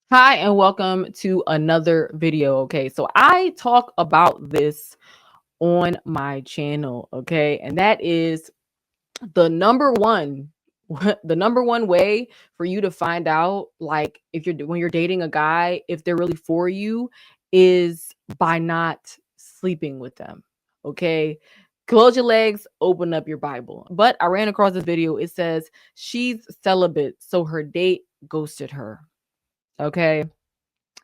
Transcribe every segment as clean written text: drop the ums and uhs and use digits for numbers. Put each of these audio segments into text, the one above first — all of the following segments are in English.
Hi, and welcome to another video. Okay, so I talk about this on my channel, okay, and that is the number one the number one way for you to find out, like, if you're when you're dating a guy, if they're really for you, is by not sleeping with them. Okay, close your legs, open up your Bible. But I ran across this video. It says she's celibate, so her date ghosted her. Okay,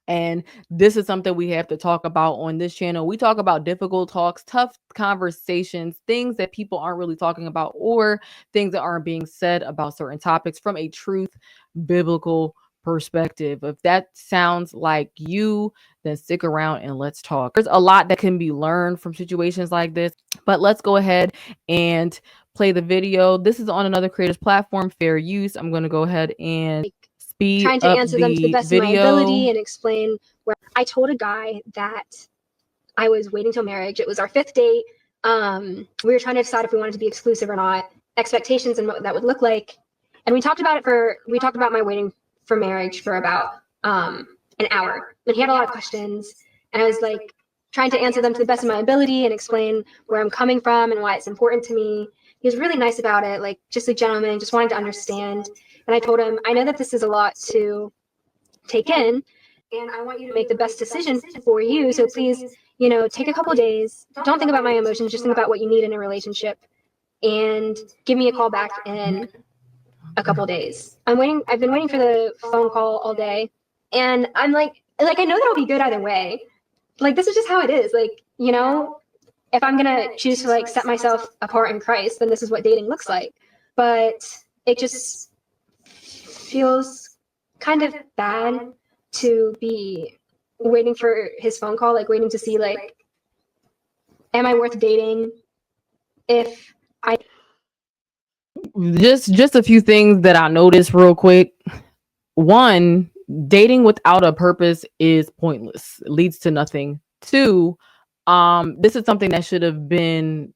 and this is something we have to talk about on this channel. We talk about difficult talks, tough conversations, things that people aren't really talking about, or things that aren't being said about certain topics from a truth biblical perspective. If that sounds like you, then stick around and let's talk. There's a lot that can be learned from situations like this, but let's go ahead and play the video. This is on another creator's platform, fair use. I'm going to go ahead and speed trying to up answer them to the the best of my ability video. and explain where I told a guy that I was waiting till marriage. It was our fifth date. We were trying to decide if we wanted to be exclusive or not, expectations and what that would look like. And we talked about my waiting for marriage for about an hour. And he had a lot of questions. And I was like trying to answer them to the best of my ability and explain where I'm coming from and why it's important to me. He was really nice about it, like just a gentleman, just wanting to understand. And I told him, I know that this is a lot to take in, and I want you to make the best decision for you. So please, take a couple of days. Don't think about my emotions. Just think about what you need in a relationship, and give me a call back in a couple of days. I'm waiting. I've been waiting for the phone call all day, and I'm like I know that'll be good either way. Like, this is just how it is. Like, if I'm gonna choose to like set myself apart in Christ, then this is what dating looks like. But it just feels kind of bad to be waiting for his phone call, like waiting to see, like, am I worth dating if I Just a few things that I noticed real quick. One, dating without a purpose is pointless. It leads to nothing. Two, this is something that should have been,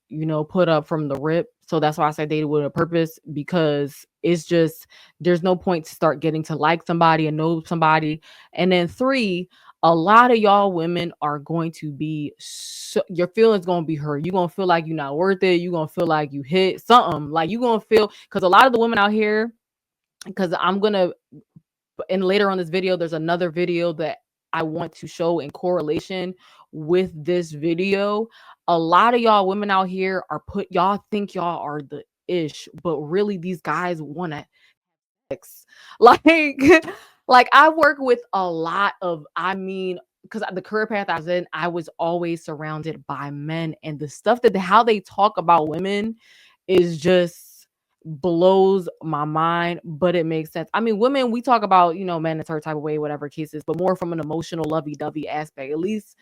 put up from the rip. So that's why I said dating with a purpose, because it's just there's no point to start getting to like somebody and know somebody. And then three, a lot of y'all women are going to be your feelings going to be hurt. You're going to feel like you're not worth it. You're going to feel like you hit something. Like, you're going to feel, because a lot of the women out here, because I'm going to, and later on this video, there's another video that I want to show in correlation with this video. A lot of y'all women out here y'all think y'all are the ish, but really these guys want to sex. Like, like I work with a lot of, because the career path I was in, I was always surrounded by men, and the stuff that how they talk about women is just blows my mind, but it makes sense. I mean, women, we talk about, men in a certain type of way, whatever cases, but more from an emotional lovey-dovey aspect. At least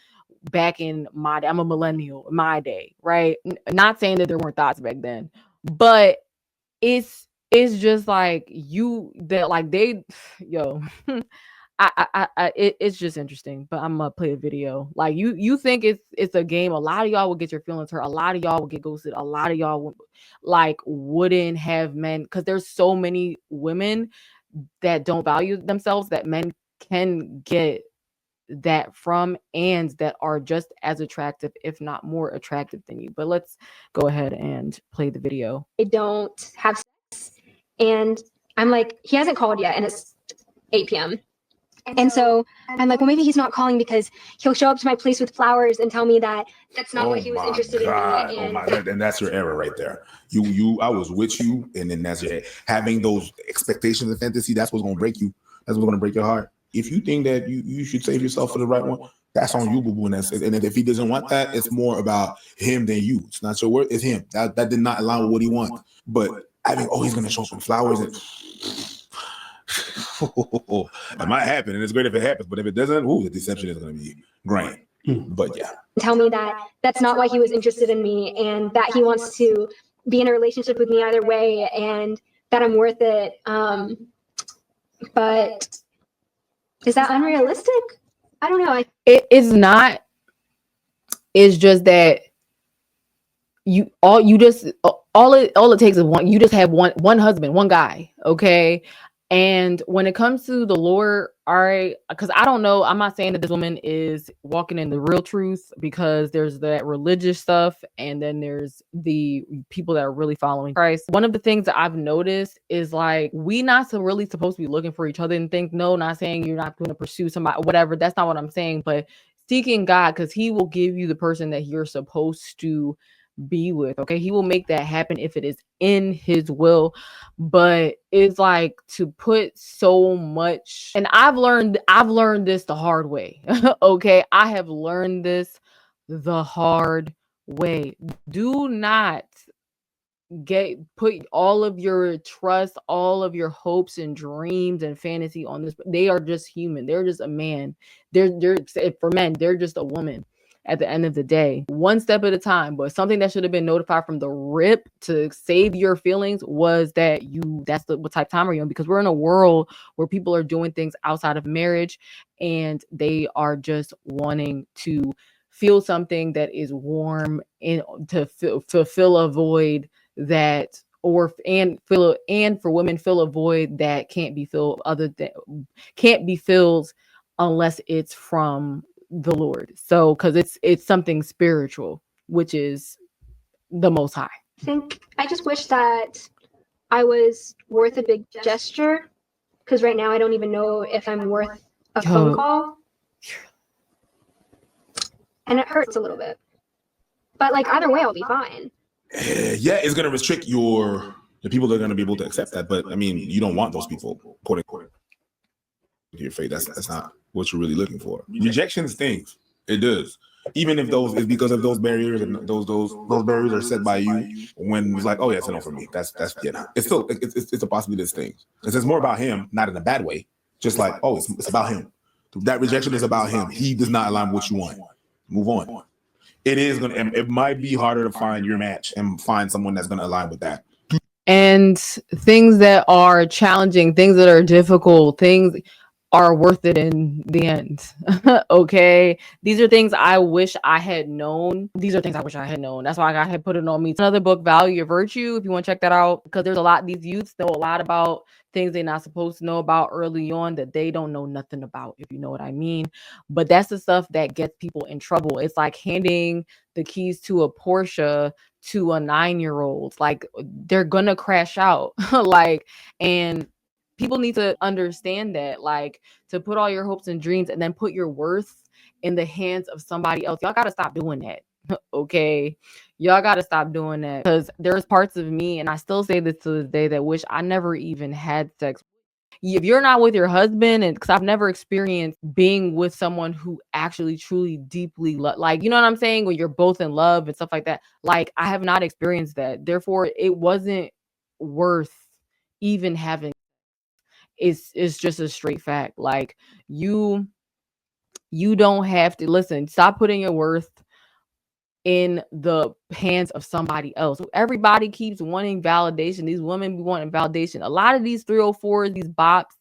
back in my day, I'm a millennial, my day, right? Not saying that there weren't thoughts back then, but it's just like you that like they yo it's just interesting. But I'm gonna play a video. Like, you think it's a game. A lot of y'all will get your feelings hurt. A lot of y'all will get ghosted. A lot of y'all wouldn't have men, because there's so many women that don't value themselves that men can get that from, and that are just as attractive, if not more attractive than you. But let's go ahead and play the video. don't have sex. And I'm like, he hasn't called yet, and it's 8 p.m. And so I'm like, well, maybe he's not calling because he'll show up to my place with flowers and tell me that that's not what he was interested in me. And that's your error right there. I was with you, and then that's your having those expectations and fantasy. That's what's gonna break you. That's what's gonna break your heart. If you think that you should save yourself for the right one, that's on you, boo boo. And if he doesn't want that, it's more about him than you. It's not your word. It's him. That did not align with what he wants. But having, he's gonna show some flowers and. It might happen, and it's great if it happens, but if it doesn't, the deception is going to be grand. But yeah, tell me that that's not why he was interested in me, and that he wants to be in a relationship with me either way, and that I'm worth it. But is that unrealistic? I don't know. It is not. It's just that all it takes is one. You just have one husband, one guy, okay? And when it comes to the Lord, All right, because I don't know. I'm not saying that this woman is walking in the real truth, because there's that religious stuff, and then there's the people that are really following Christ. One of the things that I've noticed is like, we not so really supposed to be looking for each other and think, no, not saying you're not going to pursue somebody, whatever. That's not what I'm saying, but seeking God, because he will give you the person that you're supposed to be with. Okay, he will make that happen if it is in his will. But it's like, to put so much, and I've learned this the hard way. Okay, I have learned this the hard way. Do not put all of your trust, all of your hopes and dreams and fantasy on this. They are just human. They're just a man. They're for men, they're just a woman at the end of the day, one step at a time. But something that should have been notified from the rip to save your feelings was that what type of time are you in? Because we're in a world where people are doing things outside of marriage, and they are just wanting to feel something that is warm, and to fill a void that, and for women, fill a void that can't be filled unless it's from the Lord. So, because it's something spiritual, which is the Most High. I just wish that I was worth a big gesture, because right now I don't even know if I'm worth a phone call, and it hurts a little bit. But like, either way, I'll be fine. Yeah, it's gonna restrict the people that are gonna be able to accept that. But I mean, you don't want those people quote unquote to your face. That's not what you're really looking for. Rejection stings. It does. Even if those is because of those barriers, and those barriers are set by you, when it's like, oh yeah, it's a no for me. That's yeah. It's still it's a possibility that stings. It's more about him, not in a bad way. Just like, oh, it's about him. That rejection is about him. He does not align with what you want. Move on. It might be harder to find your match and find someone that's gonna align with that. And things that are challenging, things that are difficult, things are worth it in the end. Okay, these are things I wish I had known. That's why I had put it on me. It's another book, Value Your Virtue, if you want to check that out, because there's a lot, these youths know a lot about things they're not supposed to know about early on, that they don't know nothing about, if you know what I mean. But that's the stuff that gets people in trouble. It's like handing the keys to a Porsche to a 9-year-old. Like, they're gonna crash out. Like, and people need to understand that, like, to put all your hopes and dreams and then put your worth in the hands of somebody else. Y'all gotta stop doing that. Okay, y'all gotta stop doing that, because there's parts of me, and I still say this to this day, that wish I never even had sex. If you're not with your husband, and because I've never experienced being with someone who actually truly deeply like, you know what I'm saying, when you're both in love and stuff like that, like, I have not experienced that, therefore it wasn't worth even having. It's just a straight fact. Like, you don't have to listen. Stop putting your worth in the hands of somebody else. Everybody keeps wanting validation. These women be wanting validation. A lot of these 304s, these bops,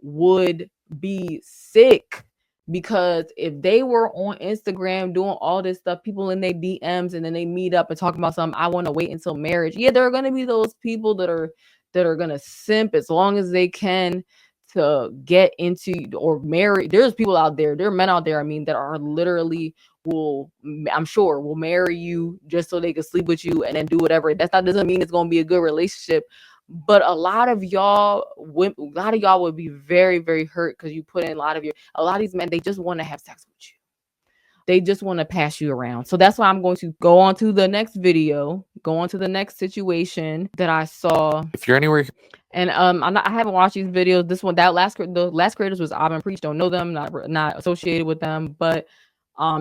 would be sick, because if they were on Instagram doing all this stuff, people in their DMs, and then they meet up and talk about something, I want to wait until marriage. Yeah, there are going to be those people that are going to simp as long as they can to get into or marry. There's people out there, there are men out there, I mean, that are literally will marry you just so they can sleep with you and then do whatever. Doesn't mean it's going to be a good relationship. But a lot of y'all would be very, very hurt, because you put in a lot of these men, they just want to have sex with you. They just want to pass you around. So that's why I'm going to go on to the next video, go on to the next situation that I saw. If you're anywhere, and I haven't watched these videos. The last creators was Auburn Preach. Don't know them, not associated with them, but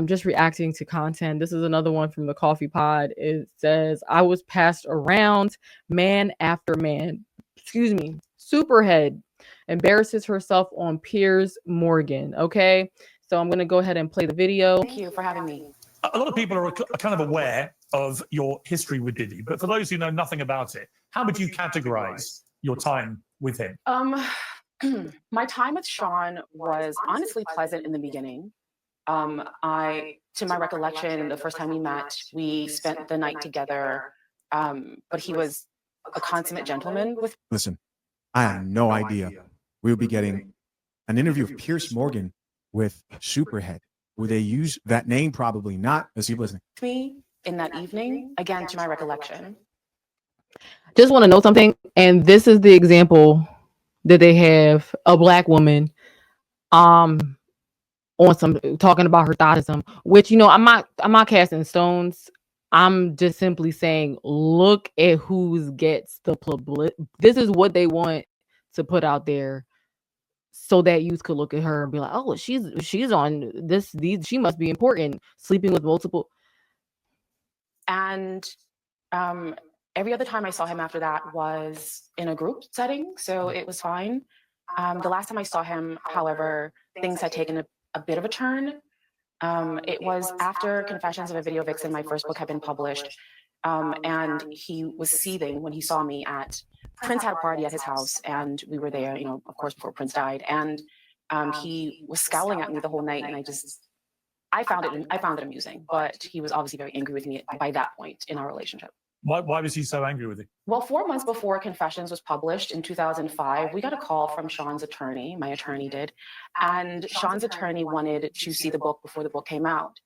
just reacting to content. This is another one from the Coffee Pod. It says, I was passed around, man after man. Superhead embarrasses herself on Piers Morgan. Okay, so I'm gonna go ahead and play the video. Thank you for having me. A lot of people are kind of aware of your history with Diddy, but for those who know nothing about it, how would you categorize your time with him? My time with Sean was honestly pleasant in the beginning. To my recollection, the first time we met, we spent the night together, but he was a consummate gentleman with. Listen, I had no idea we would be getting an interview of Pierce Morgan with Superhead, where they use that name probably not as people listening. Me in that evening, again, to my recollection. Just want to know something, and this is the example that they have a Black woman on some talking about her thoughtism, which, you know, I'm not casting stones. I'm just simply saying, look at who gets the public. This is what they want to put out there, so that youth could look at her and be like, oh, she's on this. She must be important. Sleeping with multiple. And every other time I saw him after that was in a group setting, so it was fine. The last time I saw him, however, things had taken a bit of a turn. It was after Confessions of a Video Vixen, my first book had been published, and he was seething when he saw me at Prince had a party at his house, and we were there, you know, of course, before Prince died, and he was scowling at me the whole night, and I found it amusing, but he was obviously very angry with me by that point in our relationship. Why was he so angry with you? Well, 4 months before Confessions was published in 2005, we got a call from Sean's attorney, my attorney did, and Sean's attorney wanted to see the book before the book came out.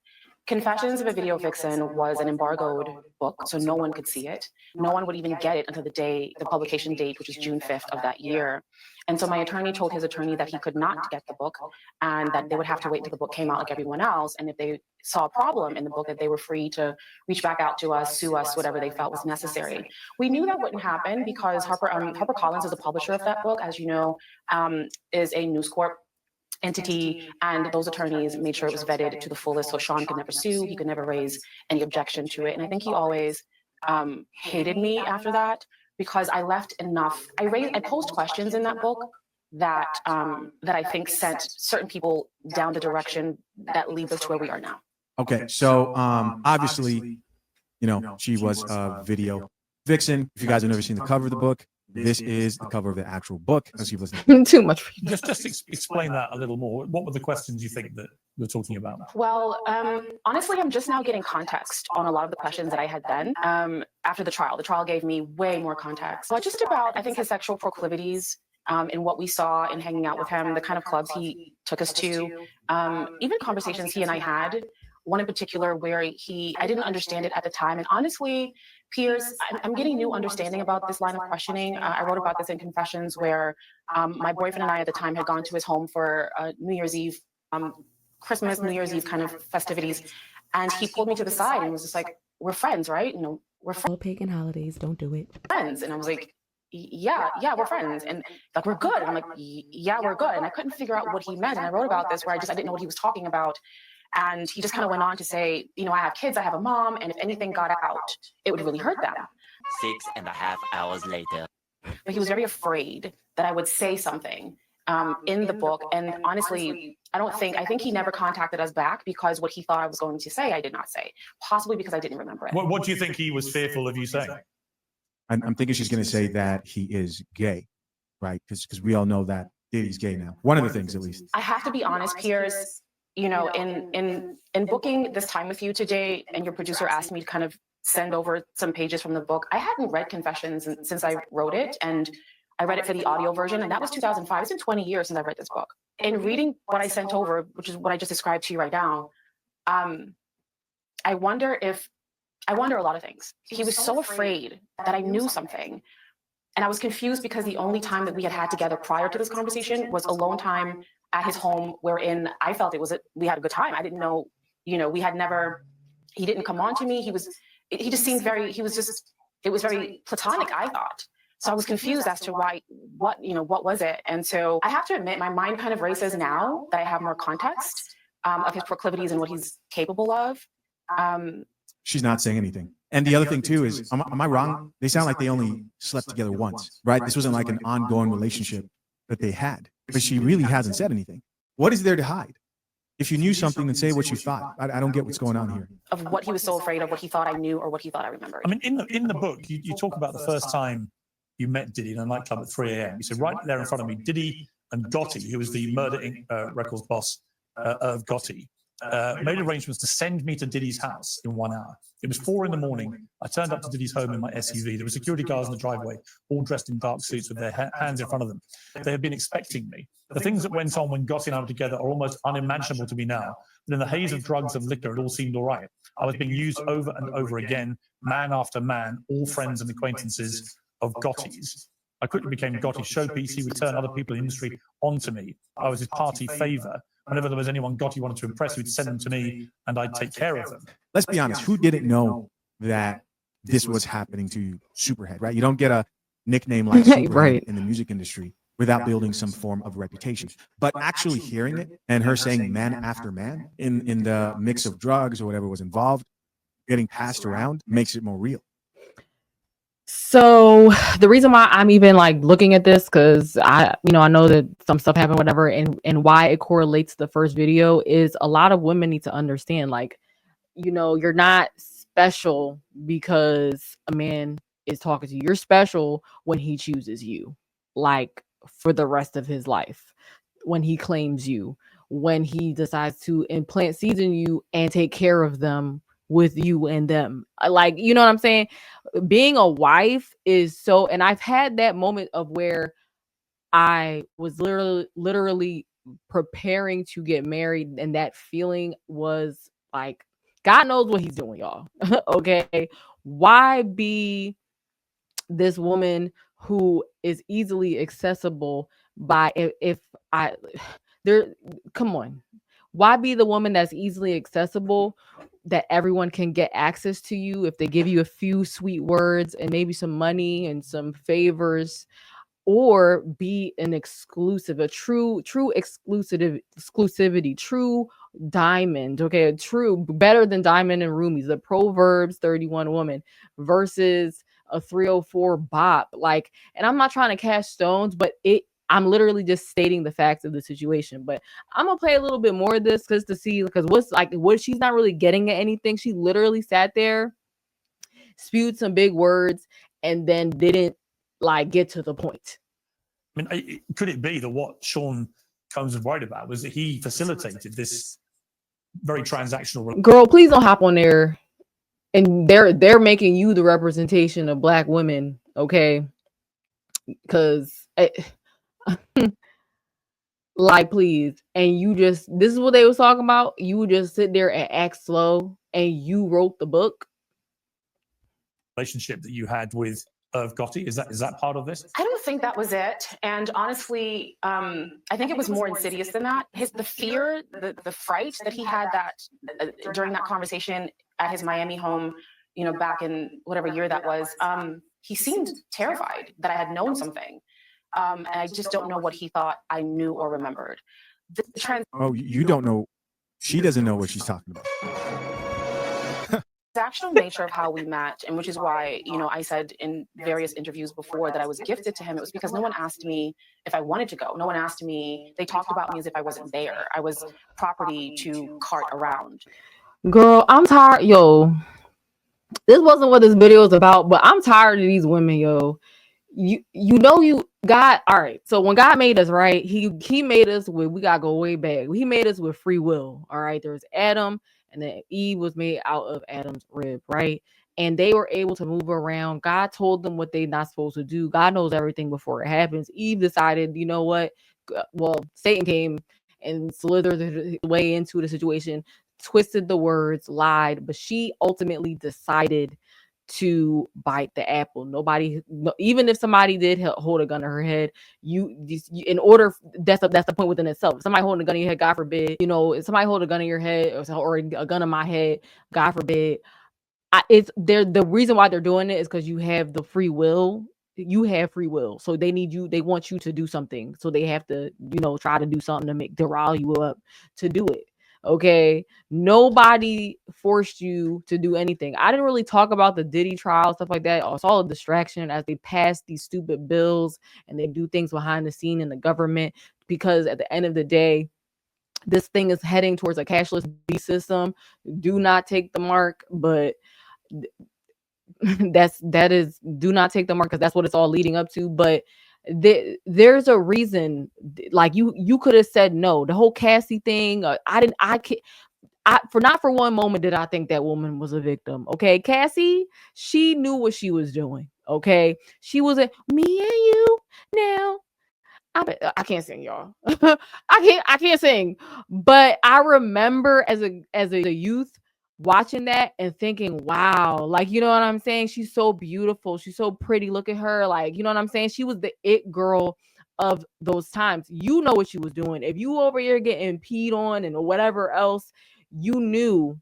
Confessions of a Video Vixen was an embargoed book, so no one could see it. No one would even get it until the publication date, which was June 5th of that year. And so my attorney told his attorney that he could not get the book and that they would have to wait until the book came out like everyone else. And if they saw a problem in the book, that they were free to reach back out to us, sue us, whatever they felt was necessary. We knew that wouldn't happen because HarperCollins is the publisher of that book, as you know, is a News Corp entity, and those attorneys made sure it was vetted to the fullest, so Sean could never sue, he could never raise any objection to it. And I think he always hated me after that because I left enough. I posed questions in that book that I think sent certain people down the direction that leads us to where we are now. Okay, so obviously, you know, she was a video vixen. If you guys have never seen the cover of the book, this is the cover of the actual book. As you've listened. Too much. Just explain that a little more. What were the questions you think that you're talking about? Well, honestly, I'm just now getting context on a lot of the questions that I had then after the trial. The trial gave me way more context. Well, just about, I think, his sexual proclivities and what we saw in hanging out with him, the kind of clubs he took us to, even conversations he and I had. One in particular where I didn't understand it at the time. And honestly, Piers, I'm getting new understanding about this line of questioning. I wrote about this in Confessions where my boyfriend and I at the time had gone to his home for New Year's Eve, Christmas, New Year's Eve kind of festivities. And he pulled me to the side and was just like, we're friends, right? You know, we're friends. All pagan holidays, don't do it. Friends. And I was like, yeah, we're friends. And like, we're good. And I'm like, yeah, we're good. And I couldn't figure out what he meant. And I wrote about this where I didn't know what he was talking about. And he just kind of went on to say, you know, I have kids, I have a mom, and if anything got out, it would really hurt them. 6.5 hours later. But he was very afraid that I would say something in the book. And honestly, I think he never contacted us back because what he thought I was going to say, I did not say, possibly because I didn't remember it. What do you think he was fearful of you saying? I'm thinking she's going to say that he is gay, right? Because we all know that Diddy's gay now. One of the things, at least. I have to be honest, Piers. You know, in booking this time with you today, and your producer asked me to kind of send over some pages from the book, I hadn't read Confessions since I wrote it, and I read it for the audio version, and that was 2005. It's been 20 years since I read this book. In reading what I sent over, which is what I just described to you right now, I wonder a lot of things. He was so afraid that I knew something, and I was confused because the only time that we had together prior to this conversation was alone time at his home, wherein I felt we had a good time. I didn't know, you know, he didn't come on to me. It was very platonic, I thought. So I was confused as to what was it? And so I have to admit, my mind kind of races now that I have more context of his proclivities and what he's capable of. She's not saying anything. And the other thing too is, am I wrong? They sound like they only slept together once, right? This wasn't like an ongoing relationship that they had. But she really hasn't said anything. What is there to hide? If you knew something, then say what you thought. I don't get what's going on here. Of what he was so afraid of, what he thought I knew, or what he thought I remembered. I mean, in the book, you talk about the first time you met Diddy in a nightclub at 3 a.m. You said, right there in front of me, Diddy and Gotti, who was the Murder Inc. Records boss of Gotti, made arrangements to send me to Diddy's house in 1 hour. It was 4 a.m. I turned up to Diddy's home in my SUV. There were security guards in the driveway, all dressed in dark suits with their hands in front of them. They had been expecting me. The things that went on when Gotti and I were together are almost unimaginable to me now. But in the haze of drugs and liquor, it all seemed all right. I was being used over and over again, man after man, all friends and acquaintances of Gotti's. I quickly became Gotti's showpiece. He would turn other people in the industry onto me. I was his party favor. Whenever there was anyone Gotti wanted to impress, he'd send them to me and I'd take care of them. Let's be honest, who didn't know that this was happening to Superhead, right? You don't get a nickname like Superhead Right. in the music industry without building some form of reputation. But actually hearing it and her saying man after man in the mix of drugs or whatever was involved, getting passed around makes it more real. So the reason why I'm even like looking at this, because I know that some stuff happened, whatever, and why it correlates to the first video is a lot of women need to understand, like, you're not special because a man is talking to you. You're special when he chooses you, like for the rest of his life, when he claims you, when he decides to implant seeds in you and take care of them with you and them. Like, you know what I'm saying? Being a wife is so, and I've had that moment of where I was literally preparing to get married, and that feeling was like, God knows what he's doing, y'all. Okay. Why be this woman who is easily accessible by come on. Why be the woman that's easily accessible that everyone can get access to you if they give you a few sweet words and maybe some money and some favors, or be an exclusive, a true exclusivity, true diamond, okay, a true better than diamond and rubies, the Proverbs 31 woman versus a 304 bop. Like, and I'm not trying to cast stones, but I'm literally just stating the facts of the situation. But I'm gonna play a little bit more of this just to see, because what she's not really getting at anything. She literally sat there, spewed some big words, and then didn't like get to the point. I mean, could it be that what Sean Combs was worried about was that he facilitated this very transactional? Girl, please don't hop on there. And they're making you the representation of Black women, okay? Because like, please. And this is what they was talking about. You would just sit there and act slow, and you wrote the book. Relationship that you had with Irv Gotti, is that part of this? I don't think that was it. And honestly, I think it was more insidious than that. The fear, the fright that he had during that conversation at his Miami home, back in whatever year that was, he seemed terrified that I had known something. And I just don't know what he thought I knew or remembered. You don't know. She doesn't know what she's talking about. The actual nature of how we met, and which is why, I said in various interviews before that I was gifted to him. It was because no one asked me if I wanted to go. No one asked me. They talked about me as if I wasn't there. I was property to cart around. Girl, I'm tired. Yo, this wasn't what this video was about, but I'm tired of these women, yo. You God, all right. So when God made us, right, he made us we gotta go way back. He made us with free will. All right. There's Adam, and then Eve was made out of Adam's rib, right? And they were able to move around. God told them what they're not supposed to do. God knows everything before it happens. Eve decided, you know what? Well, Satan came and slithered his way into the situation, twisted the words, lied, but she ultimately decided to bite the apple. Even if somebody did hold a gun to her head, that's the point within itself. If somebody holding a gun in your head, God forbid, if somebody hold a gun in your head or a gun in my head, God forbid, the reason why they're doing it is because you have the free will. You have free will, so they want you to do something, so they have to try to do something to rile you up to do it. Okay, nobody forced you to do anything. I didn't really talk about the Diddy trial, stuff like that. It's all a distraction as they pass these stupid bills and they do things behind the scene in the government, because at the end of the day, this thing is heading towards a cashless beast system. Do not take the mark, but that is do not take the mark, because that's what it's all leading up to. But there's a reason. Like, you could have said no. The whole Cassie thing, not for one moment did I think that woman was a victim. Okay, Cassie, she knew what she was doing. Okay, she was a me and you now. I can't sing, y'all. I can't sing. But I remember as a youth watching that and thinking, wow, like, you know what I'm saying? She's so beautiful. She's so pretty. Look at her. Like, you know what I'm saying? She was the it girl of those times. You know what she was doing. If you over here getting peed on and whatever else, you knew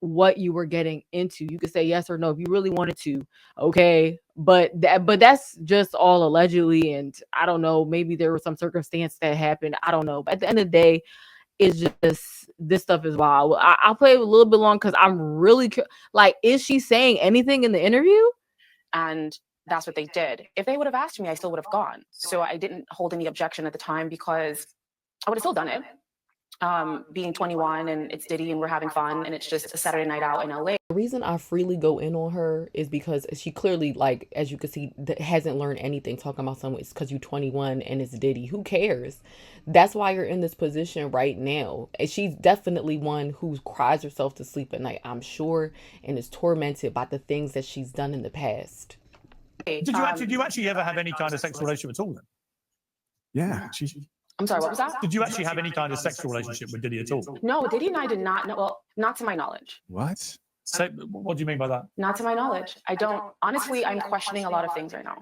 what you were getting into. You could say yes or no if you really wanted to. Okay. But that's just all allegedly. And I don't know, maybe there was some circumstance that happened. I don't know. But at the end of the day, it's just this stuff is wild. I'll play it a little bit long because I'm really like, is she saying anything in the interview? And that's what they did. If they would have asked me, I still would have gone. So I didn't hold any objection at the time because I would have still done it. Being 21 and it's Diddy and we're having fun and it's just a Saturday night out in LA. The reason I freely go in on her is because she clearly, like, as you can see, hasn't learned anything talking about someone. It's because you're 21 and it's Diddy. Who cares? That's why you're in this position right now. And she's definitely one who cries herself to sleep at night, I'm sure, and is tormented by the things that she's done in the past. Did you actually ever have any kind of sexual relationship at all then? Yeah. I'm sorry, what was that? Did you actually have any kind of sexual relationship with Diddy at all? No, Diddy and I did not know. Well, not to my knowledge. What? So, what do you mean by that? Not to my knowledge. I don't. Honestly, I'm questioning a lot of things right now.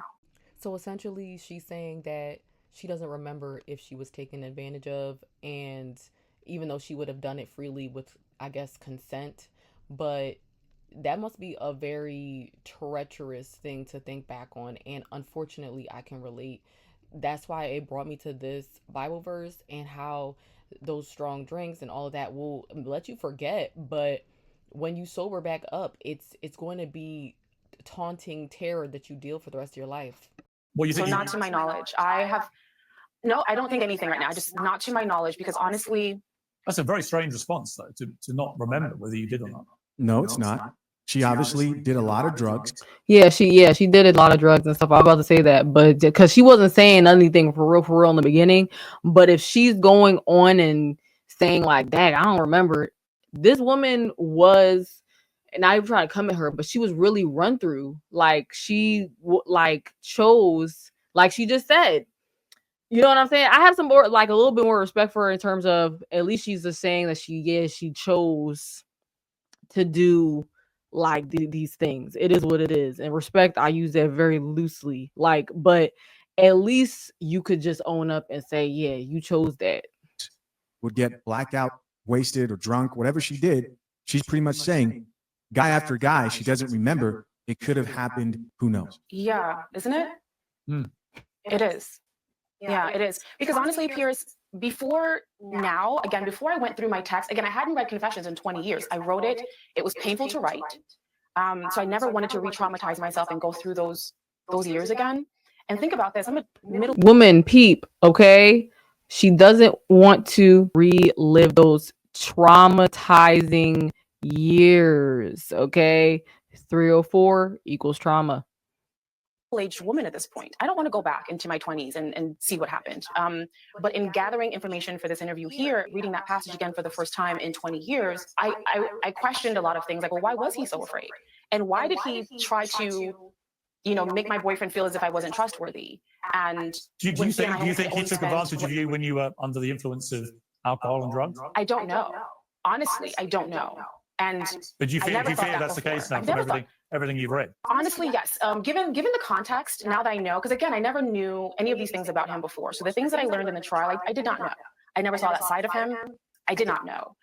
So essentially, she's saying that she doesn't remember if she was taken advantage of, and even though she would have done it freely with, I guess, consent, but that must be a very treacherous thing to think back on. And unfortunately, I can relate. That's why it brought me to this Bible verse and how those strong drinks and all of that will let you forget. But when you sober back up, it's going to be taunting terror that you deal for the rest of your life. Well, So not to my knowledge. I don't think anything right now. Just not to my knowledge, because honestly, that's a very strange response, though, to not remember whether you did or not. No, it's not. She obviously did a lot of drugs. Yeah, she did a lot of drugs and stuff. I was about to say that, but because she wasn't saying anything for real in the beginning. But if she's going on and saying like that, I don't remember. This woman was, and I even trying to come at her, but she was really run through. Like she chose, like she just said. You know what I'm saying? I have some more, like a little bit more respect for her in terms of at least she's just saying that she chose to do like these things. It is what it is. And respect, I use that very loosely. Like, but at least you could just own up and say, yeah, you chose that. Would get blacked out, wasted, or drunk, whatever she did. She's pretty much saying, guy after guy, she doesn't remember. It could have happened. Who knows? yeah, isn't it? It is. Yeah, it is. Because honestly, Piers, before I went through my text, again, I hadn't read Confessions in 20 years. I wrote it. It was painful to write. So I never wanted to re-traumatize myself and go through those years again. And think about this. I'm a middle woman, peep, okay? She doesn't want to relive those traumatizing years, okay? 304 equals trauma. aged woman at this point. I don't want to go back into my 20s and see what happened. But in gathering information for this interview here, reading that passage again for the first time in 20 years, I questioned a lot of things like, well, why was he so afraid? And why did he try to, make my boyfriend feel as if I wasn't trustworthy? And do you think he took advantage of you when you were under the influence of alcohol and drugs? I don't know. Honestly, I don't know. But do you feel that's the case now from everything you've read? Honestly, yes. Given the context, now that I know, because again, I never knew any of these things about him before. So the things that I learned in the trial, I did not know. I never saw that side of him. I did not know.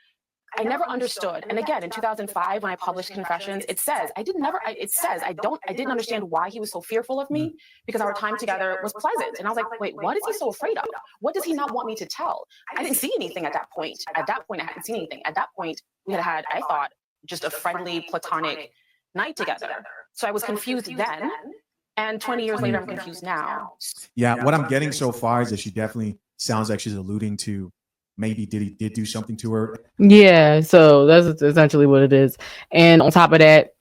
I never understood. And again, in 2005, when I published Confessions, it says I didn't understand why he was so fearful of me, because our time together was pleasant. And I was like, wait, what is he so afraid of? What does he not want me to tell? I didn't see anything at that point. At that point, I hadn't seen anything. At that point, we had, I thought, just a friendly, platonic night together. So I was confused then. And 20 years later, I'm confused now. Yeah, what I'm getting so far is that she definitely sounds like she's alluding to maybe Diddy did do something to her. Yeah, so that's essentially what it is. And on top of that,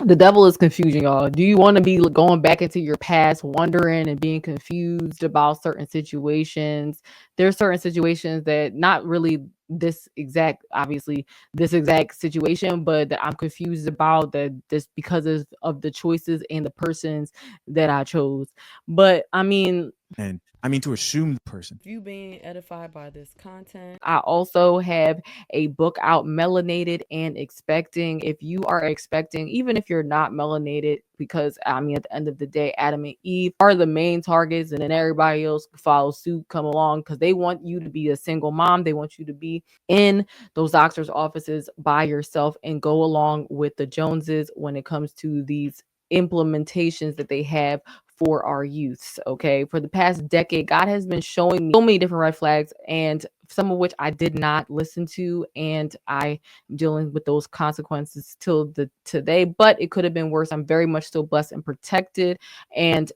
the devil is confusion, y'all. Do you want to be going back into your past, wondering and being confused about certain situations? There's certain situations that not really this exact situation, but that I'm confused about that this because of the choices and the persons that I chose. But I mean, to assume the person. If you being edified by this content, I also have a book out, Melanated and Expecting. If you are expecting, even if you're not melanated, because I mean, at the end of the day, Adam and Eve are the main targets, and then everybody else follow suit, come along, because they want you to be a single mom. They want you to be in those doctor's offices by yourself and go along with the Joneses when it comes to these implementations that they have for our youths. Okay, for the past decade, God has been showing me so many different red flags, and some of which I did not listen to, and I am dealing with those consequences till today. But it could have been worse. I'm very much still blessed and protected, and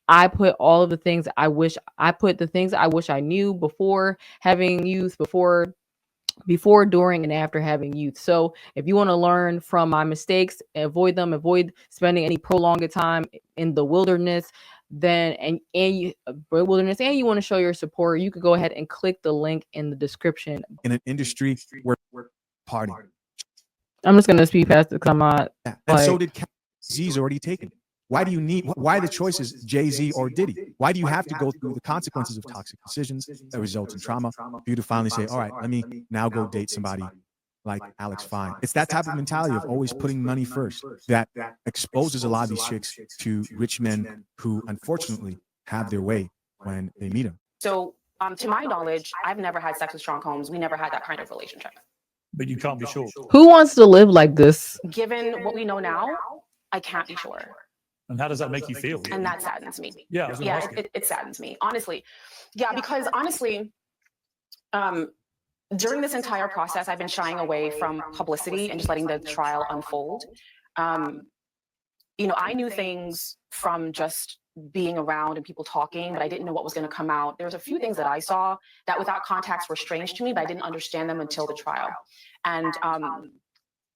I put all of the things I wish I knew before having youth, before, during, and after having youth. So if you want to learn from my mistakes, avoid spending any prolonged time in the wilderness, then and you wilderness, and you want to show your support, you could go ahead and click the link in the description. In an industry where party. I'm just gonna speed past it because I'm not. Yeah. And so did Z's already taken. Why the choices Jay-Z or Diddy? Why do you have to go through the consequences of toxic decisions that result in trauma for you to finally say, all right, let me now go date somebody like Alex Fine? It's that type of mentality of always putting money first that exposes a lot of these chicks to rich men who unfortunately have their way when they meet them. So to my knowledge, I've never had sex with Sean Combs. We never had that kind of relationship. But you can't be sure. Who wants to live like this? Given what we know now, I can't be sure. And how does that make you feel? And that saddens me. Yeah, it saddens me, honestly. Yeah, because honestly, during this entire process, I've been shying away from publicity and just letting the trial unfold. I knew things from just being around and people talking, but I didn't know what was going to come out. There's a few things that I saw that without context were strange to me, but I didn't understand them until the trial. And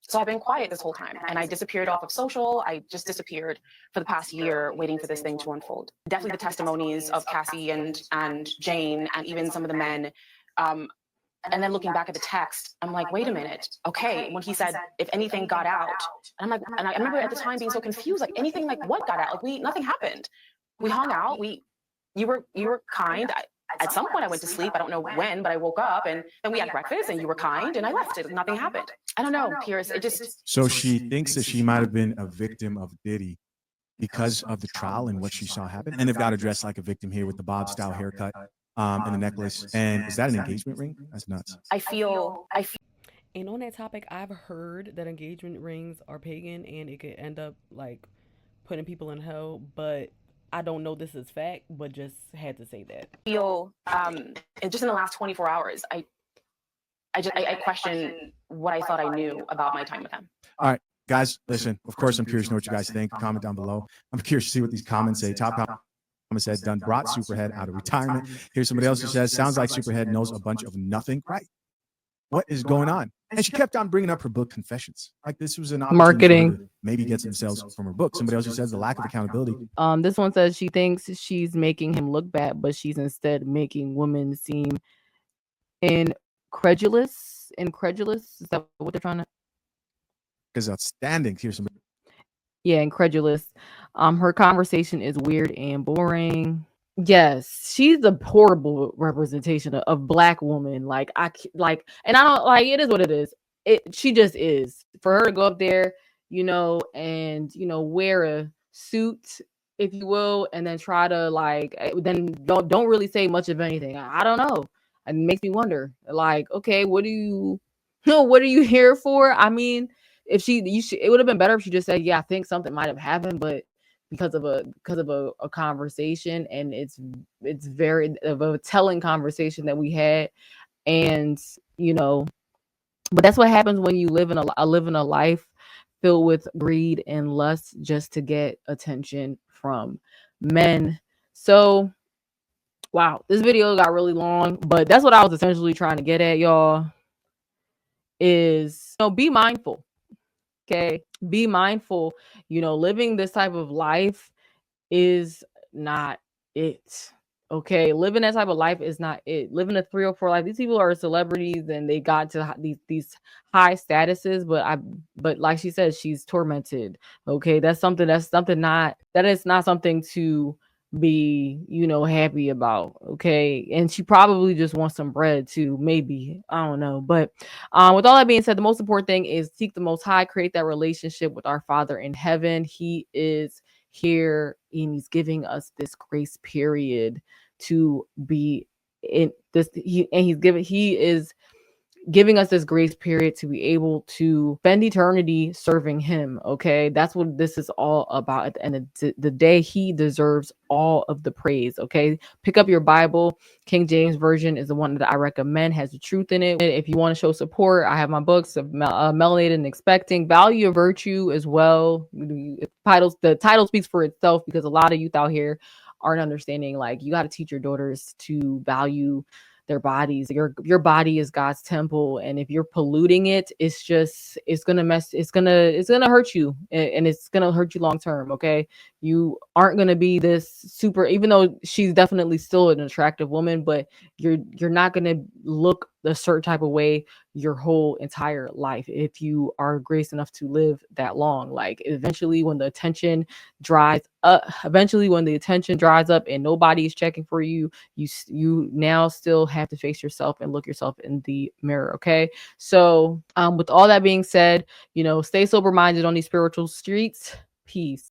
so I've been quiet this whole time, and I disappeared off of social. I just disappeared for the past year waiting for this thing to unfold. Definitely the testimonies of Cassie and Jane and even some of the men. And then looking back at the text, I'm like, wait a minute. Okay, when he said, if anything got out, and I'm like, and I remember at the time being so confused, like anything, like what got out? Like nothing happened. We hung out. You were kind. At some point I went to sleep. I don't know when, but I woke up and then we had breakfast and you were kind and I left it. Nothing happened. I don't know, Pierce. It just. So she thinks that she might have been a victim of Diddy because of the trial and what she saw happen. And they've got her dressed like a victim here with the Bob style haircut and the necklace. And is that an engagement ring? That's nuts. I feel. And on that topic, I've heard that engagement rings are pagan and it could end up like putting people in hell, but I don't know this is fact, but just had to say that. I feel and just in the last 24 hours, I question what I thought I knew about my time with him. All right, guys, listen, of course, I'm curious to know what you guys think. Comment down below. I'm curious to see what these comments say. Top comment said, done brought Superhead out of retirement. Here's somebody else who says, sounds like Superhead knows a bunch of nothing. Right. What is going on? And she kept on bringing up her book Confessions. Like this was an marketing. Maybe get themselves from her book. Somebody else who says the lack of accountability. This one says she thinks she's making him look bad, but she's instead making women seem incredulous. Is that what they're trying to? Is outstanding. Here's some. Yeah, incredulous. Her conversation is weird and boring. Yes, she's a horrible representation of Black woman. And I don't like it is what it is. She just is. For her to go up there, and wear a suit, if you will, and then try to then don't really say much of anything. I don't know. It makes me wonder. Okay, what are you here for? I mean, it would have been better if she just said, yeah, I think something might have happened, but because of a conversation, and it's very of a telling conversation that we had, and but that's what happens when you live in a life filled with greed and lust just to get attention from men. So wow, this video got really long, but that's what I was essentially trying to get at, y'all, is be mindful. Okay, be mindful. Living this type of life is not it. Okay, living that type of life is not it. Living a 304 life. These people are celebrities and they got to these high statuses, but like she said, she's tormented. Okay, that's something that is not something to be, happy about. Okay, and she probably just wants some bread too, maybe. I don't know. But with all that being said, the most important thing is seek the Most High, create that relationship with our Father in heaven. He is here and he's giving us this grace period to be in this. He is giving us this grace period to be able to spend eternity serving him. Okay, that's what this is all about. At the end of the day, he deserves all of the praise. Okay, pick up your Bible. King James Version is the one that I recommend, has the truth in it. If you want to show support, I have my books of Melanated and Expecting, Value of Virtue as well. The title speaks for itself, because a lot of youth out here aren't understanding, like, you got to teach your daughters to value their bodies. Your body is God's temple, and if you're polluting it, it's gonna hurt you, and it's gonna hurt you long term. Okay, you aren't gonna be this super, even though she's definitely still an attractive woman, but you're not gonna look a certain type of way your whole entire life if you are graced enough to live that long. Like, eventually when the attention dries up and nobody is checking for you, you now still have to face yourself and look yourself in the mirror. Okay, so with all that being said, stay sober minded on these spiritual streets. Peace.